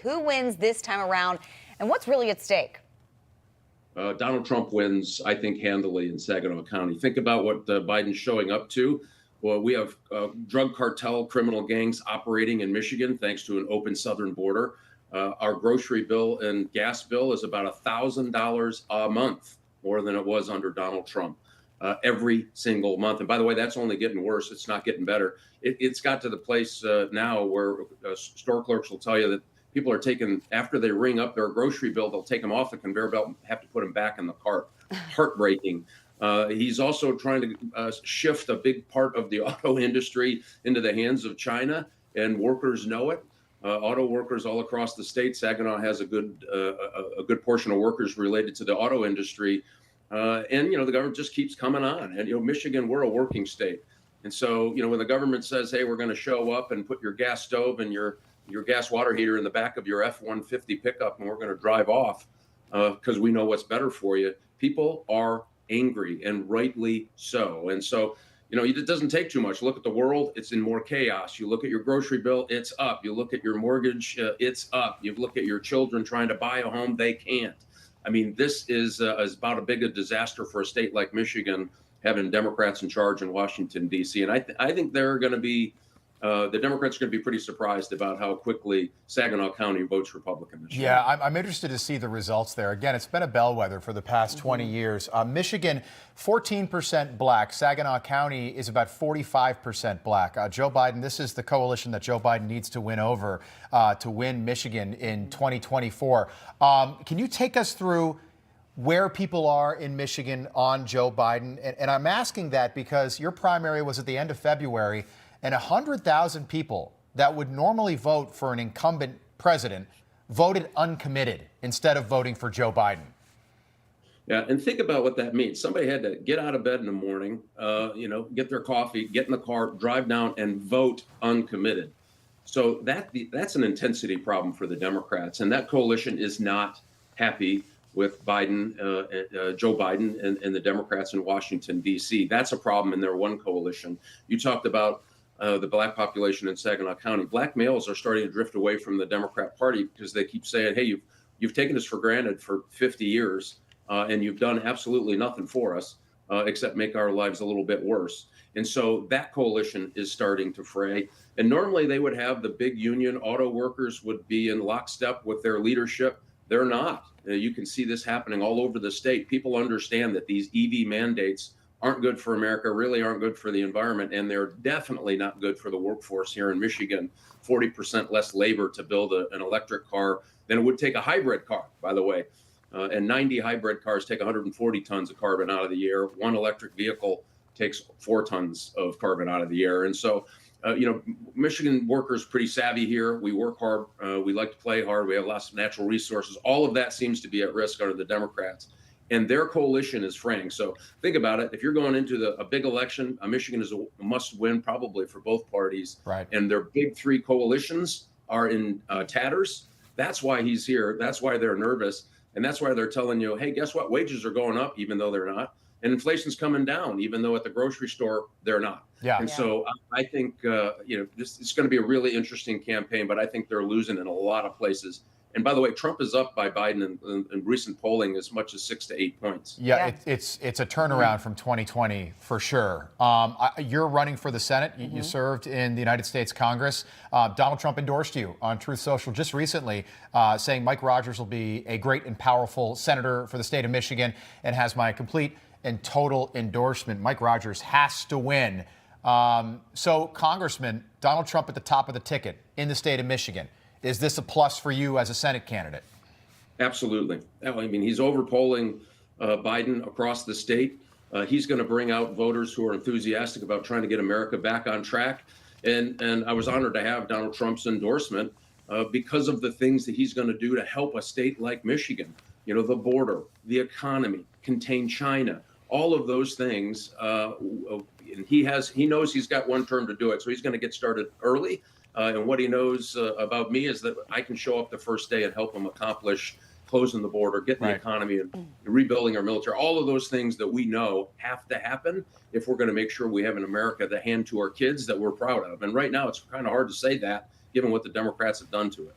Who wins this time around, and what's really at stake? Donald Trump wins, I think, handily in Saginaw County. Think about what Biden's showing up to. Well, we have drug cartel criminal gangs operating in Michigan thanks to an open southern border. Our grocery bill and gas bill is about $1,000 a month more than it was under Donald Trump every single month. And by the way, that's only getting worse. It's not getting better. It's got to the place now where store clerks will tell you that people are taking, after they ring up their grocery bill, they'll take them off the conveyor belt and have to put them back in the cart. Heartbreaking. He's also trying to shift a big part of the auto industry into the hands of China, and workers know it. Auto workers all across the state. Saginaw has a good portion of workers related to the auto industry, and the government just keeps coming on. And Michigan, we're a working state, and so when the government says, "Hey, we're going to show up and put your gas stove and your gas water heater in the back of your F-150 pickup, and we're going to drive off because we know what's better for you," people are angry, and rightly so. And so, it doesn't take too much. Look at the world, it's in more chaos. You look at your grocery bill, it's up. You look at your mortgage, it's up. You look at your children trying to buy a home, they can't. I mean, this is about as big a disaster for a state like Michigan, having Democrats in charge in Washington, D.C. And I think they're going to be the Democrats are going to be pretty surprised about how quickly Saginaw County votes Republican this year. Yeah, I'm interested to see the results there. Again, it's been a bellwether for the past 20 years. Michigan, 14% black. Saginaw County is about 45% black. Joe Biden, this is the coalition that Joe Biden needs to win over to win Michigan in 2024. Can you take us through where people are in Michigan on Joe Biden? And I'm asking that because your primary was at the end of February, and 100,000 people that would normally vote for an incumbent president voted uncommitted instead of voting for Joe Biden. Yeah, and think about what that means. Somebody had to get out of bed in the morning, get their coffee, get in the car, drive down, and vote uncommitted. So that's an intensity problem for the Democrats, and that coalition is not happy with Biden, Joe Biden, and the Democrats in Washington, D.C. That's a problem in their one coalition. You talked about the black population in Saginaw County. Black males are starting to drift away from the Democrat Party because they keep saying, "Hey, you've taken us for granted for 50 years, and you've done absolutely nothing for us except make our lives a little bit worse." And so that coalition is starting to fray. And normally they would have the big union auto workers would be in lockstep with their leadership. They're not. You can see this happening all over the state. People understand that these EV mandates aren't good for America, really aren't good for the environment, and they're definitely not good for the workforce here in Michigan. 40% less labor to build an electric car than it would take a hybrid car, by the way. And 90 hybrid cars take 140 tons of carbon out of the air. One electric vehicle takes 4 tons of carbon out of the air. And so, Michigan workers pretty savvy here. We work hard. We like to play hard. We have lots of natural resources. All of that seems to be at risk under the Democrats. And their coalition is fraying. So think about it. If you're going into a big election, Michigan is a must-win probably for both parties. Right. And their big three coalitions are in tatters. That's why he's here. That's why they're nervous. And that's why they're telling you, hey, guess what? Wages are going up, even though they're not. And inflation's coming down, even though at the grocery store, they're not. Yeah. And so I think, this is going to be a really interesting campaign, but I think they're losing in a lot of places. And by the way, Trump is up by Biden in recent polling as much as 6 to 8 points. Yeah. It's a turnaround from 2020 for sure. You're running for the Senate. You served in the United States Congress. Donald Trump endorsed you on Truth Social just recently, saying Mike Rogers will be a great and powerful senator for the state of Michigan and has my complete and total endorsement. Mike Rogers has to win. So, Congressman, Donald Trump at the top of the ticket in the state of Michigan. Is this a plus for you as a Senate candidate? Absolutely. I mean, he's overpolling Biden across the state. He's going to bring out voters who are enthusiastic about trying to get America back on track. And I was honored to have Donald Trump's endorsement because of the things that he's going to do to help a state like Michigan. The border, the economy, contain China, all of those things. And he knows he's got one term to do it. So he's going to get started early. And what he knows about me is that I can show up the first day and help him accomplish closing the border, getting the economy and rebuilding our military, all of those things that we know have to happen if we're going to make sure we have an America to hand to our kids that we're proud of. And right now, it's kind of hard to say that given what the Democrats have done to it.